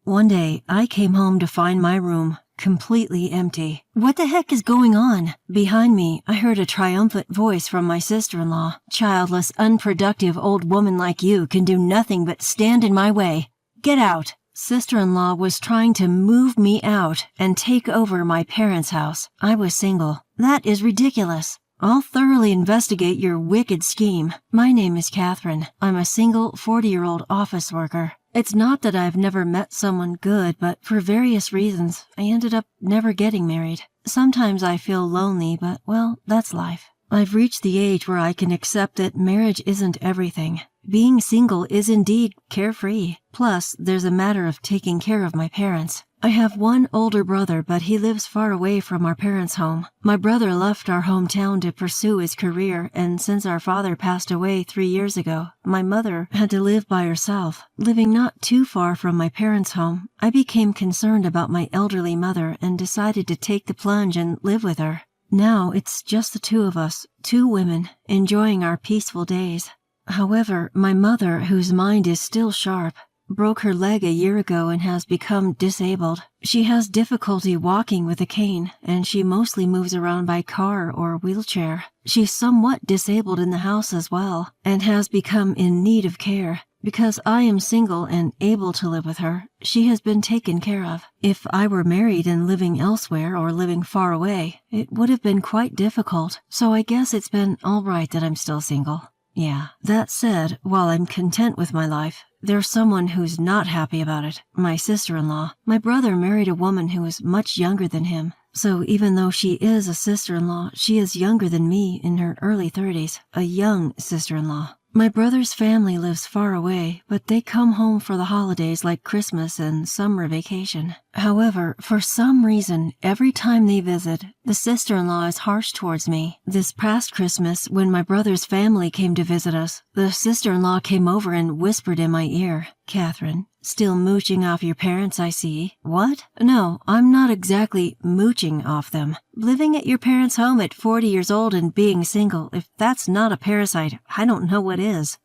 One day, I came home to find my room completely empty. What the heck is going on? Behind me, I heard a triumphant voice from my sister-in-law. Childless, unproductive old woman like you can do nothing but stand in my way. Get out. Sister-in-law was trying to move me out and take over my parents' house. I was single. That is ridiculous. I'll thoroughly investigate your wicked scheme. My name is Catherine. I'm a single 40-year-old office worker. It's not that I've never met someone good, but for various reasons, I ended up never getting married. Sometimes I feel lonely, but, well, that's life. I've reached the age where I can accept that marriage isn't everything. Being single is indeed carefree. Plus, there's a matter of taking care of my parents. I have one older brother, but he lives far away from our parents' home. My brother left our hometown to pursue his career, and since our father passed away 3 years ago, my mother had to live by herself. Living not too far from my parents' home, I became concerned about my elderly mother and decided to take the plunge and live with her. Now it's just the two of us, two women, enjoying our peaceful days. However, my mother, whose mind is still sharp, broke her leg a year ago and has become disabled. She has difficulty walking with a cane, and she mostly moves around by car or wheelchair. She's somewhat disabled in the house as well, and has become in need of care. Because I am single and able to live with her, she has been taken care of. If I were married and living elsewhere or living far away, it would have been quite difficult, so I guess it's been all right that I'm still single. Yeah. That said, while I'm content with my life, there's someone who's not happy about it. My sister-in-law. My brother married a woman who is much younger than him. So even though she is a sister-in-law, she is younger than me in her early 30s. A young sister-in-law. My brother's family lives far away, but they come home for the holidays like Christmas and summer vacation. However, for some reason, every time they visit, the sister-in-law is harsh towards me. This past Christmas, when my brother's family came to visit us, the sister-in-law came over and whispered in my ear, "Catherine, still mooching off your parents, I see." What? No, I'm not exactly mooching off them. Living at your parents' home at 40 years old and being single, if that's not a parasite, I don't know what is.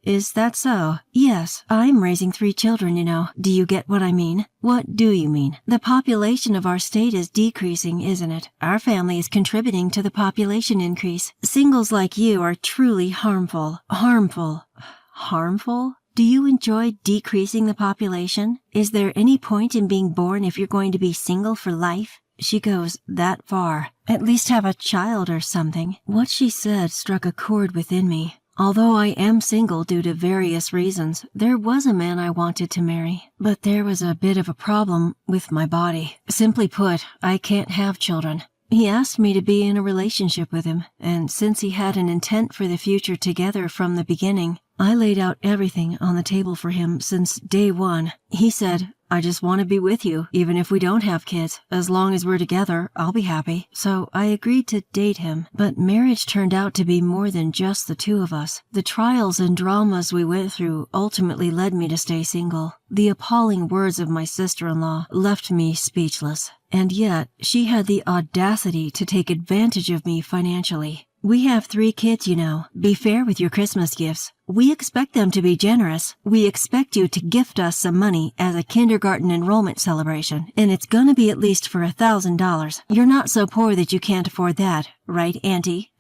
Is that so? Yes, I'm raising 3 children, you know. Do you get what I mean? What do you mean? The population of our state is decreasing, isn't it? Our family is contributing to the population increase. Singles like you are truly harmful. Harmful? Do you enjoy decreasing the population? Is there any point in being born if you're going to be single for life? She goes that far. At least have a child or something. What she said struck a chord within me. Although I am single due to various reasons, there was a man I wanted to marry. But there was a bit of a problem with my body. Simply put, I can't have children. He asked me to be in a relationship with him, and since he had an intent for the future together from the beginning, I laid out everything on the table for him since day one. He said, "I just want to be with you, even if we don't have kids. As long as we're together, I'll be happy." So I agreed to date him, but marriage turned out to be more than just the two of us. The trials and dramas we went through ultimately led me to stay single. The appalling words of my sister-in-law left me speechless. And yet, she had the audacity to take advantage of me financially. We have 3 kids, you know. Be fair with your Christmas gifts. We expect them to be generous. We expect you to gift us some money as a kindergarten enrollment celebration, and it's gonna be at least for $1,000. You're not so poor that you can't afford that, right, Auntie?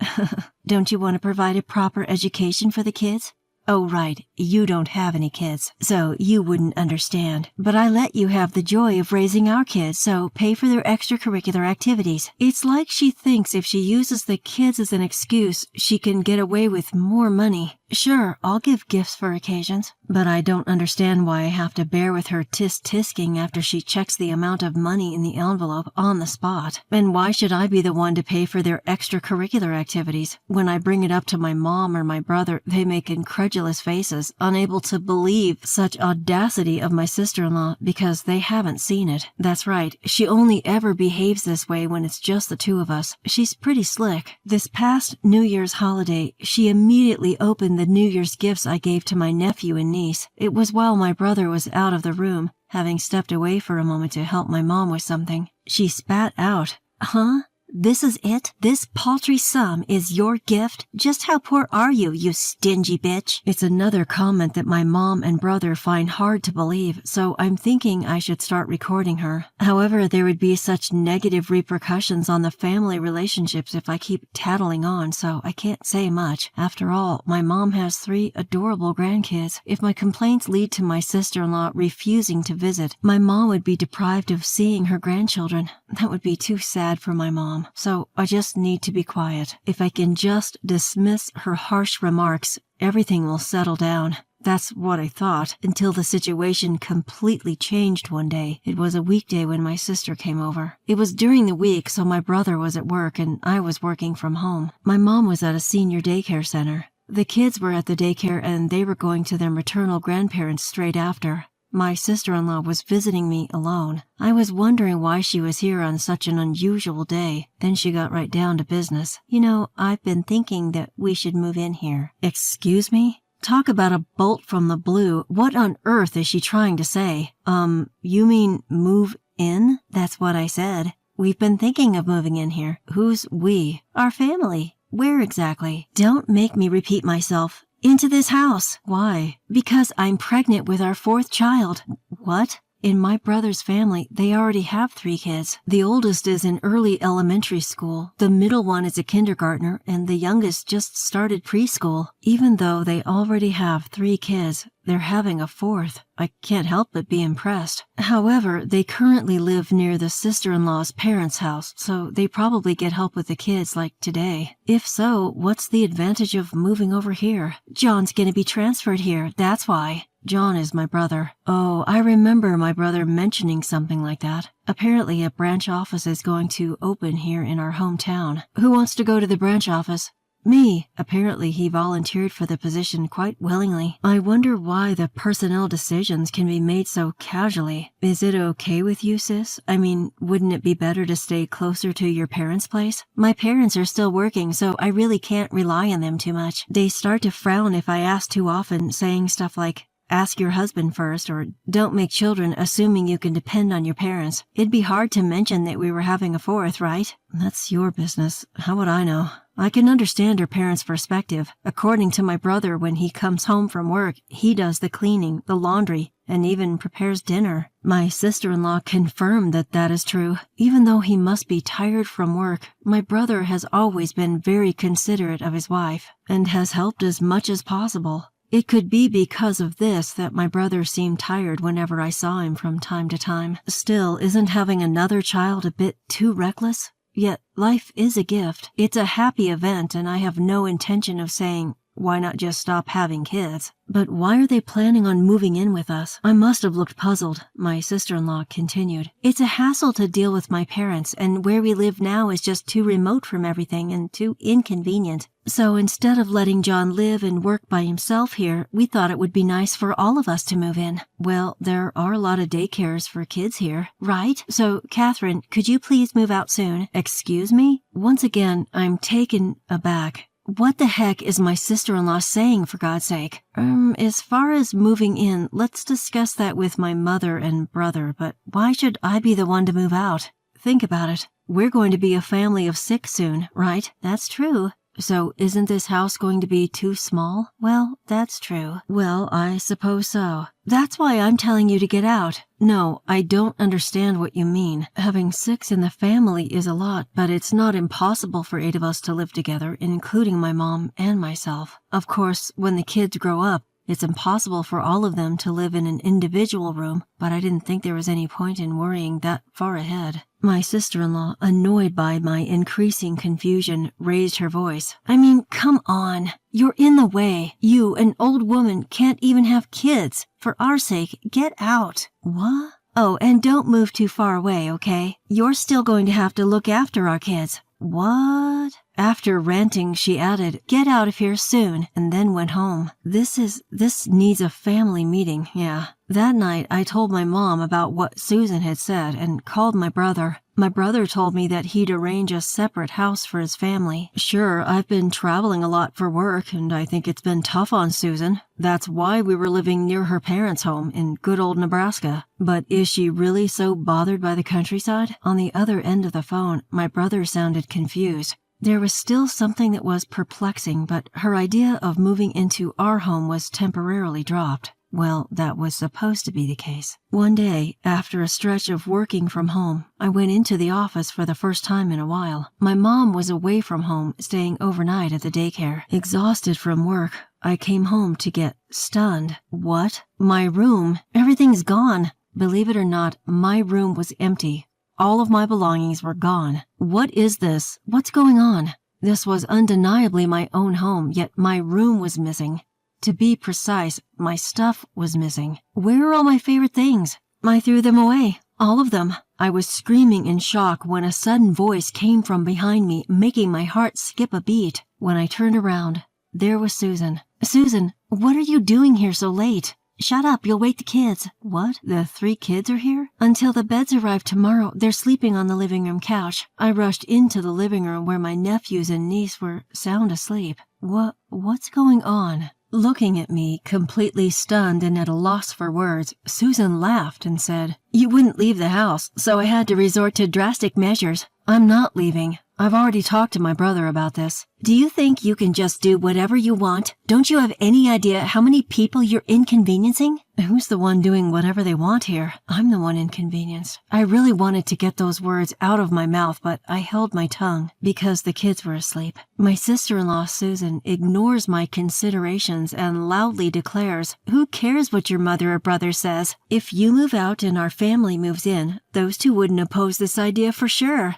Don't you want to provide a proper education for the kids? Oh, right, you don't have any kids, so you wouldn't understand. But I let you have the joy of raising our kids, so pay for their extracurricular activities. It's like she thinks if she uses the kids as an excuse, she can get away with more money. Sure, I'll give gifts for occasions, but I don't understand why I have to bear with her tisk-tisking after she checks the amount of money in the envelope on the spot. And why should I be the one to pay for their extracurricular activities? When I bring it up to my mom or my brother, they make incredulous faces, unable to believe such audacity of my sister-in-law because they haven't seen it. That's right, she only ever behaves this way when it's just the two of us. She's pretty slick. This past New Year's holiday, she immediately opened the New Year's gifts I gave to my nephew and niece. It was while my brother was out of the room, having stepped away for a moment to help my mom with something. She spat out, "Huh? This is it? This paltry sum is your gift? Just how poor are you, you stingy bitch? It's another comment that my mom and brother find hard to believe, so I'm thinking I should start recording her. However, there would be such negative repercussions on the family relationships if I keep tattling on, so I can't say much. After all, my mom has 3 adorable grandkids. If my complaints lead to my sister-in-law refusing to visit, my mom would be deprived of seeing her grandchildren. That would be too sad for my mom, so I just need to be quiet. If I can just dismiss her harsh remarks, everything will settle down. That's what I thought, until the situation completely changed one day. It was a weekday when my sister came over. It was during the week, so my brother was at work and I was working from home. My mom was at a senior daycare center. The kids were at the daycare and they were going to their maternal grandparents straight after. My sister-in-law was visiting me alone. I was wondering why she was here on such an unusual day. Then she got right down to business. You know, I've been thinking that we should move in here. Excuse me? Talk about a bolt from the blue. What on earth is she trying to say? You mean move in? That's what I said. We've been thinking of moving in here. Who's we? Our family. Where exactly? Don't make me repeat myself. Into this house. Why? Because I'm pregnant with our 4th child. What? In my brother's family, they already have 3 kids. The oldest is in early elementary school, the middle one is a kindergartner, and the youngest just started preschool. Even though they already have 3 kids, they're having a 4th. I can't help but be impressed. However, they currently live near the sister-in-law's parents' house, so they probably get help with the kids like today. If so, what's the advantage of moving over here? John's gonna be transferred here, that's why. John is my brother. Oh, I remember my brother mentioning something like that. Apparently a branch office is going to open here in our hometown. Who wants to go to the branch office? Me. Apparently he volunteered for the position quite willingly. I wonder why the personnel decisions can be made so casually. Is it okay with you, sis? I mean, wouldn't it be better to stay closer to your parents' place? My parents are still working, so I really can't rely on them too much. They start to frown if I ask too often, saying stuff like, ask your husband first, or don't make children assuming you can depend on your parents. It'd be hard to mention that we were having a 4th, right? That's your business. How would I know? I can understand her parents' perspective. According to my brother, when he comes home from work, he does the cleaning, the laundry, and even prepares dinner. My sister-in-law confirmed that that is true. Even though he must be tired from work, my brother has always been very considerate of his wife, and has helped as much as possible. It could be because of this that my brother seemed tired whenever I saw him from time to time. Still, isn't having another child a bit too reckless? Yet, life is a gift. It's a happy event, and I have no intention of saying, why not just stop having kids? But why are they planning on moving in with us? I must have looked puzzled. My sister-in-law continued. It's a hassle to deal with my parents, and where we live now is just too remote from everything and too inconvenient. So instead of letting John live and work by himself here, we thought it would be nice for all of us to move in. Well, there are a lot of daycares for kids here, right? So, Catherine, could you please move out soon? Excuse me? Once again, I'm taken aback. What the heck is my sister-in-law saying, for God's sake? As far as moving in, let's discuss that with my mother and brother, but why should I be the one to move out? Think about it. We're going to be a family of 6 soon, right? That's true. So isn't this house going to be too small? Well, that's true. Well, I suppose so. That's why I'm telling you to get out. No, I don't understand what you mean. Having 6 in the family is a lot, but it's not impossible for 8 of us to live together, including my mom and myself. Of course, when the kids grow up, it's impossible for all of them to live in an individual room, but I didn't think there was any point in worrying that far ahead. My sister-in-law, annoyed by my increasing confusion, raised her voice. I mean, come on. You're in the way. You, an old woman, can't even have kids. For our sake, get out. What? Oh, and don't move too far away, okay? You're still going to have to look after our kids. What? After ranting, she added, get out of here soon, and then went home. This needs a family meeting, yeah. That night, I told my mom about what Susan had said and called my brother. My brother told me that he'd arrange a separate house for his family. Sure, I've been traveling a lot for work, and I think it's been tough on Susan. That's why we were living near her parents' home in good old Nebraska. But is she really so bothered by the countryside? On the other end of the phone, my brother sounded confused. There was still something that was perplexing, but her idea of moving into our home was temporarily dropped. Well, that was supposed to be the case. One day, after a stretch of working from home, I went into the office for the first time in a while. My mom was away from home, staying overnight at the daycare. Exhausted from work, I came home to get stunned. What? My room? Everything's gone. Believe it or not, my room was empty. All of my belongings were gone. What is this? What's going on? This was undeniably my own home, yet my room was missing. To be precise, my stuff was missing. Where are all my favorite things? I threw them away. All of them. I was screaming in shock when a sudden voice came from behind me, making my heart skip a beat. When I turned around, there was Susan. Susan, what are you doing here so late? Shut up, you'll wake the kids. What? The 3 kids are here? Until the beds arrive tomorrow, they're sleeping on the living room couch. I rushed into the living room where my nephews and niece were sound asleep. What's going on? Looking at me, completely stunned and at a loss for words, Susan laughed and said, "You wouldn't leave the house, so I had to resort to drastic measures. I'm not leaving. I've already talked to my brother about this. Do you think you can just do whatever you want? Don't you have any idea how many people you're inconveniencing?" Who's the one doing whatever they want here? I'm the one inconvenienced. I really wanted to get those words out of my mouth, but I held my tongue because the kids were asleep. My sister-in-law, Susan, ignores my considerations and loudly declares, "Who cares what your mother or brother says? If you move out and our family moves in, those 2 wouldn't oppose this idea for sure."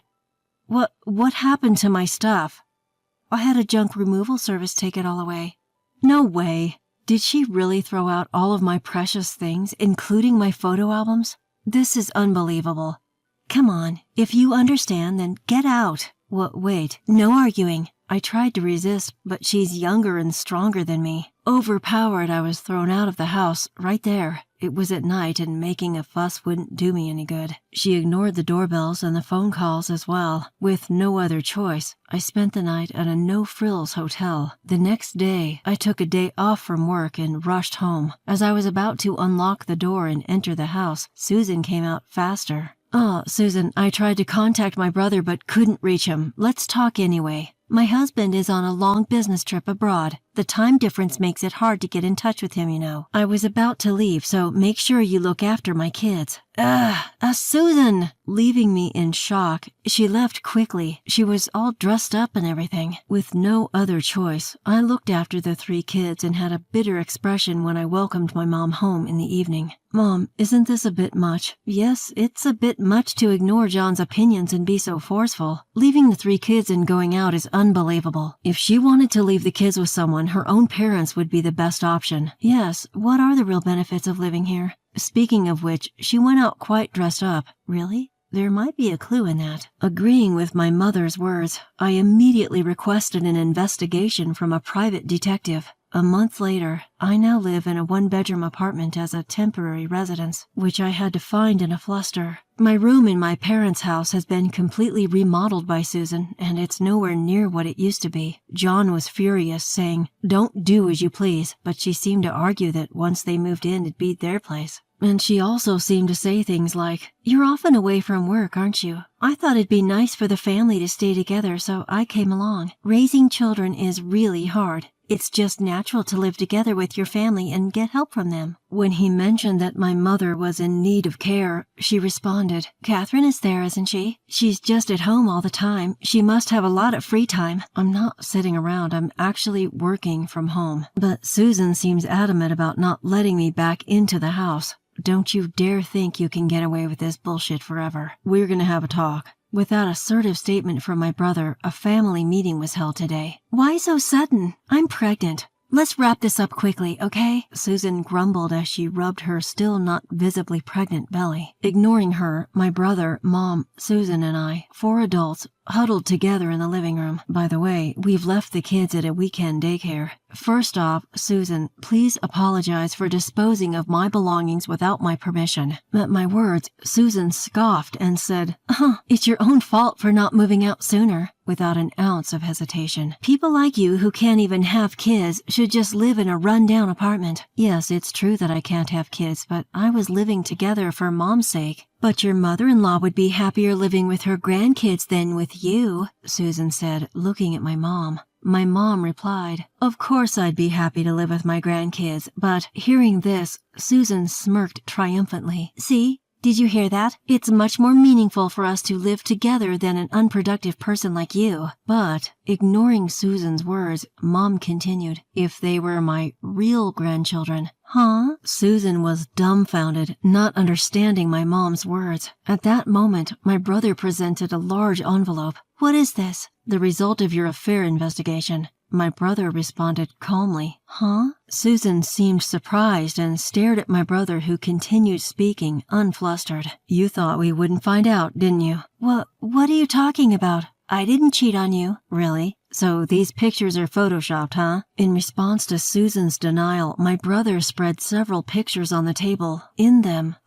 What happened to my stuff? I had a junk removal service take it all away. No way. Did she really throw out all of my precious things, including my photo albums? This is unbelievable. Come on, if you understand, then get out. Wait, no arguing. I tried to resist, but she's younger and stronger than me. Overpowered, I was thrown out of the house, right there. It was at night, and making a fuss wouldn't do me any good. She ignored the doorbells and the phone calls as well. With no other choice, I spent the night at a no-frills hotel. The next day, I took a day off from work and rushed home. As I was about to unlock the door and enter the house, Susan came out faster. "Oh, Susan, I tried to contact my brother but couldn't reach him. Let's talk anyway. My husband is on a long business trip abroad. The time difference makes it hard to get in touch with him, you know. I was about to leave, so make sure you look after my kids." Susan! Leaving me in shock, she left quickly. She was all dressed up and everything. With no other choice, I looked after the 3 kids and had a bitter expression when I welcomed my mom home in the evening. "Mom, isn't this a bit much?" "Yes, it's a bit much to ignore John's opinions and be so forceful. Leaving the 3 kids and going out is unbelievable. If she wanted to leave the kids with someone, her own parents would be the best option." "Yes, what are the real benefits of living here?" Speaking of which, she went out quite dressed up. Really? There might be a clue in that. Agreeing with my mother's words, I immediately requested an investigation from a private detective. A month later, I now live in a 1-bedroom apartment as a temporary residence, which I had to find in a fluster. My room in my parents' house has been completely remodeled by Susan, and it's nowhere near what it used to be. John was furious, saying, "Don't do as you please," but she seemed to argue that once they moved in, it'd be their place. And she also seemed to say things like, "You're often away from work, aren't you? I thought it'd be nice for the family to stay together, so I came along. Raising children is really hard. It's just natural to live together with your family and get help from them." When he mentioned that my mother was in need of care, she responded, "Catherine is there, isn't she? She's just at home all the time. She must have a lot of free time." I'm not sitting around. I'm actually working from home. But Susan seems adamant about not letting me back into the house. Don't you dare think you can get away with this bullshit forever. We're gonna have a talk. With that assertive statement from my brother, a family meeting was held today. "Why so sudden? I'm pregnant. let's wrap this up quickly, okay? Susan grumbled as she rubbed her still not visibly pregnant belly. Ignoring her, my brother, Mom, Susan, and I, 4 adults, huddled together in the living room. By the way, we've left the kids at a weekend daycare. First off, Susan, please apologize for disposing of my belongings without my permission. At my words, Susan scoffed and said, it's your own fault for not moving out sooner. Without an ounce of hesitation. People like you who can't even have kids should just live in a run-down apartment. Yes, it's true that I can't have kids, but I was living together for Mom's sake. But your mother-in-law would be happier living with her grandkids than with you, Susan said, looking at my mom. My mom replied, of course I'd be happy to live with my grandkids, but hearing this, Susan smirked triumphantly. See? Did you hear that? It's much more meaningful for us to live together than an unproductive person like you. But, ignoring Susan's words, Mom continued, if they were my real grandchildren. Huh? Susan was dumbfounded, not understanding my mom's words. At that moment, my brother presented a large envelope. What is this? The result of your affair investigation. My brother responded calmly. Huh? Susan seemed surprised and stared at my brother, who continued speaking, unflustered. You thought we wouldn't find out, didn't you? What are you talking about? I didn't cheat on you. Really? So these pictures are photoshopped, huh? In response to Susan's denial, my brother spread several pictures on the table. In them,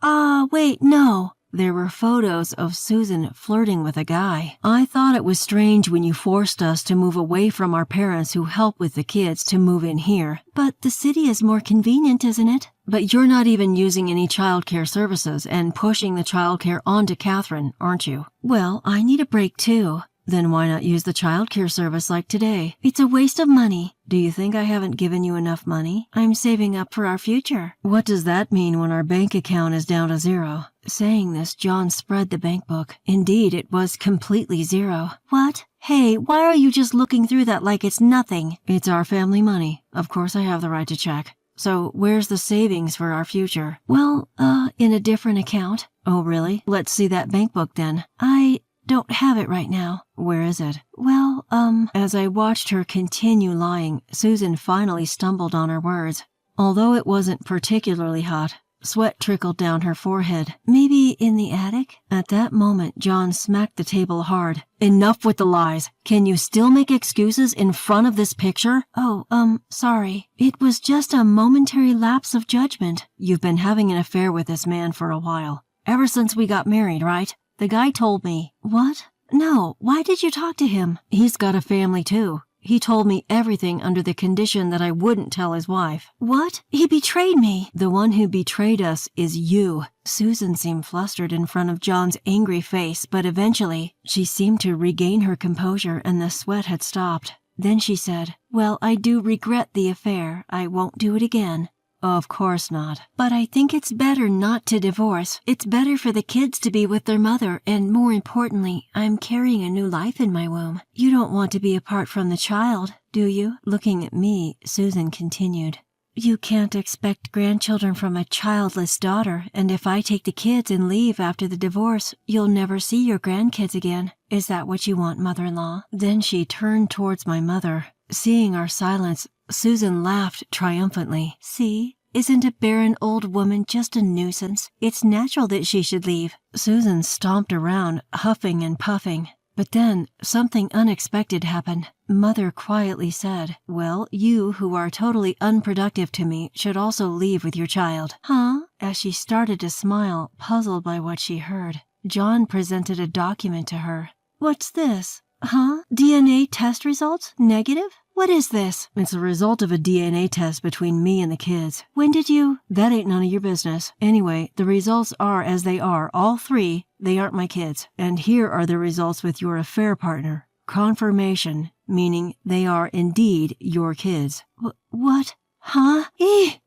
wait, no. There were photos of Susan flirting with a guy. I thought it was strange when you forced us to move away from our parents who help with the kids to move in here. But the city is more convenient, isn't it? But you're not even using any childcare services and pushing the childcare onto Catherine, aren't you? Well, I need a break too. Then why not use the childcare service like today? It's a waste of money. Do you think I haven't given you enough money? I'm saving up for our future. What does that mean when our bank account is down to 0? Saying this, John spread the bank book. Indeed, it was completely 0. What? Hey, why are you just looking through that like it's nothing? It's our family money. Of course I have the right to check. So where's the savings for our future? Well, in a different account. Oh, really? Let's see that bank book then. I don't have it right now. Where is it? Well, As I watched her continue lying, Susan finally stumbled on her words. Although it wasn't particularly hot, sweat trickled down her forehead. Maybe in the attic? At that moment, John smacked the table hard. Enough with the lies. Can you still make excuses in front of this picture? Oh, sorry. It was just a momentary lapse of judgment. You've been having an affair with this man for a while. Ever since we got married, right? The guy told me. What? No, why did you talk to him? He's got a family too. He told me everything under the condition that I wouldn't tell his wife. What? He betrayed me. The one who betrayed us is you. Susan seemed flustered in front of John's angry face, but eventually she seemed to regain her composure and the sweat had stopped. Then she said, well, I do regret the affair. I won't do it again. Of course not. But I think it's better not to divorce. It's better for the kids to be with their mother, and more importantly, I'm carrying a new life in my womb. You don't want to be apart from the child, do you? Looking at me, Susan continued. You can't expect grandchildren from a childless daughter, and if I take the kids and leave after the divorce, you'll never see your grandkids again. Is that what you want, mother-in-law? Then she turned towards my mother. Seeing our silence, Susan laughed triumphantly. See? Isn't a barren old woman just a nuisance? It's natural that she should leave. Susan stomped around, huffing and puffing. But then, something unexpected happened. Mother quietly said, well, you who are totally unproductive to me should also leave with your child. Huh? As she started to smile, puzzled by what she heard, John presented a document to her. What's this? Huh? DNA test results? Negative? What is this? It's a result of a DNA test between me and the kids. When did you? That ain't none of your business. Anyway, the results are as they are, all 3. They aren't my kids. And here are the results with your affair partner. Confirmation, meaning they are indeed your kids. What? Huh?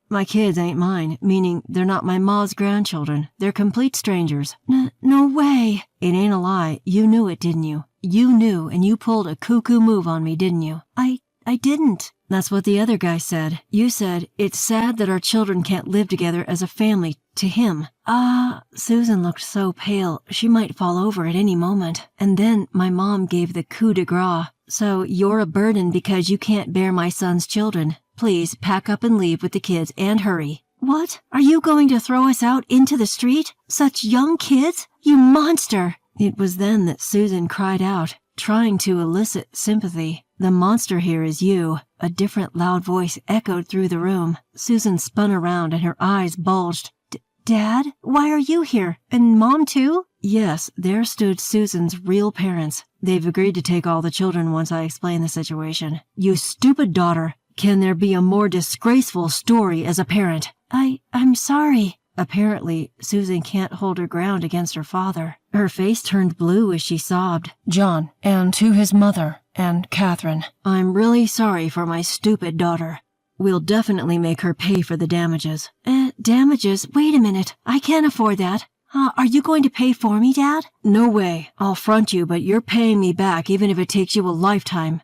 My kids ain't mine, meaning they're not my ma's grandchildren. They're complete strangers. No way. It ain't a lie. You knew it, didn't you? You knew, and you pulled a cuckoo move on me, didn't you? I didn't. That's what the other guy said. You said, it's sad that our children can't live together as a family, to him. Susan looked so pale, she might fall over at any moment. And then my mom gave the coup de grace. So you're a burden because you can't bear my son's children. Please pack up and leave with the kids and hurry." "What? Are you going to throw us out into the street? Such young kids? You monster!" It was then that Susan cried out, trying to elicit sympathy. "The monster here is you." A different loud voice echoed through the room. Susan spun around and her eyes bulged. "Dad? Why are you here? And Mom too?" Yes, there stood Susan's real parents. They've agreed to take all the children once I explain the situation. "You stupid daughter! Can there be a more disgraceful story as a parent?" I'm sorry." Apparently, Susan can't hold her ground against her father. Her face turned blue as she sobbed. "John, and to his mother, and Catherine, I'm really sorry for my stupid daughter. We'll definitely make her pay for the damages." Damages? Wait a minute. I can't afford that. Are you going to pay for me, Dad? "No way. I'll front you, but you're paying me back even if it takes you a lifetime."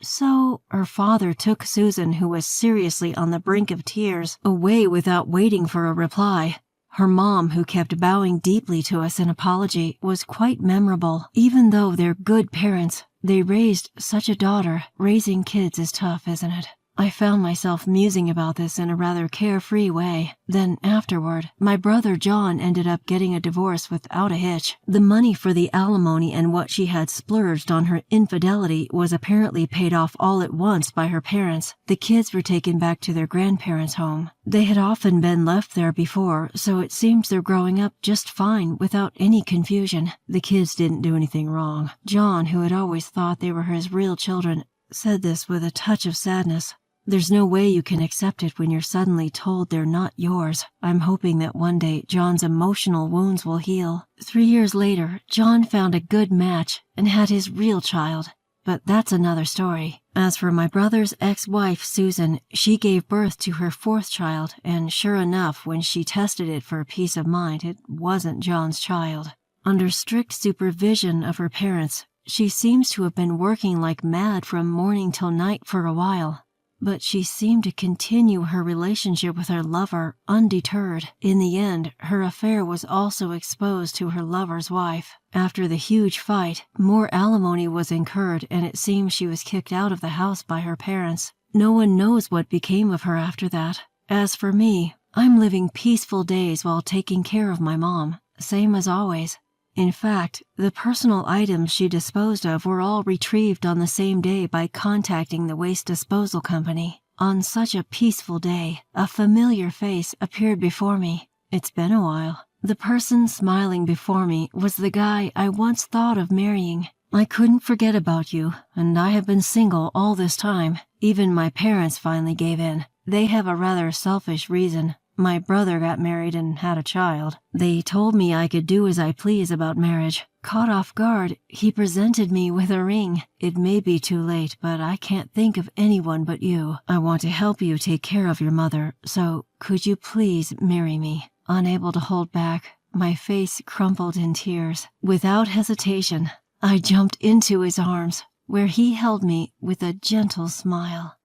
So her father took Susan, who was seriously on the brink of tears, away without waiting for a reply. Her mom, who kept bowing deeply to us in apology, was quite memorable. Even though they're good parents, they raised such a daughter. Raising kids is tough, isn't it? I found myself musing about this in a rather carefree way. Then afterward, my brother John ended up getting a divorce without a hitch. The money for the alimony and what she had splurged on her infidelity was apparently paid off all at once by her parents. The kids were taken back to their grandparents' home. They had often been left there before, so it seems they're growing up just fine without any confusion. The kids didn't do anything wrong. John, who had always thought they were his real children, said this with a touch of sadness. There's no way you can accept it when you're suddenly told they're not yours. I'm hoping that one day John's emotional wounds will heal. 3 years later, John found a good match and had his real child. But that's another story. As for my brother's ex-wife, Susan, she gave birth to her 4th child, and sure enough, when she tested it for peace of mind, it wasn't John's child. Under strict supervision of her parents, she seems to have been working like mad from morning till night for a while. But she seemed to continue her relationship with her lover undeterred. In the end, her affair was also exposed to her lover's wife. After the huge fight, more alimony was incurred, and it seems she was kicked out of the house by her parents. No one knows what became of her after that. As for me, I'm living peaceful days while taking care of my mom, same as always. In fact, the personal items she disposed of were all retrieved on the same day by contacting the waste disposal company. On such a peaceful day, a familiar face appeared before me. It's been a while. The person smiling before me was the guy I once thought of marrying. "I couldn't forget about you, and I have been single all this time. Even my parents finally gave in. They have a rather selfish reason. My brother got married and had a child. They told me I could do as I please about marriage. Caught off guard, he presented me with a ring. It may be too late, but I can't think of anyone but you. I want to help you take care of your mother, so could you please marry me?" Unable to hold back, my face crumpled in tears. Without hesitation, I jumped into his arms, where he held me with a gentle smile.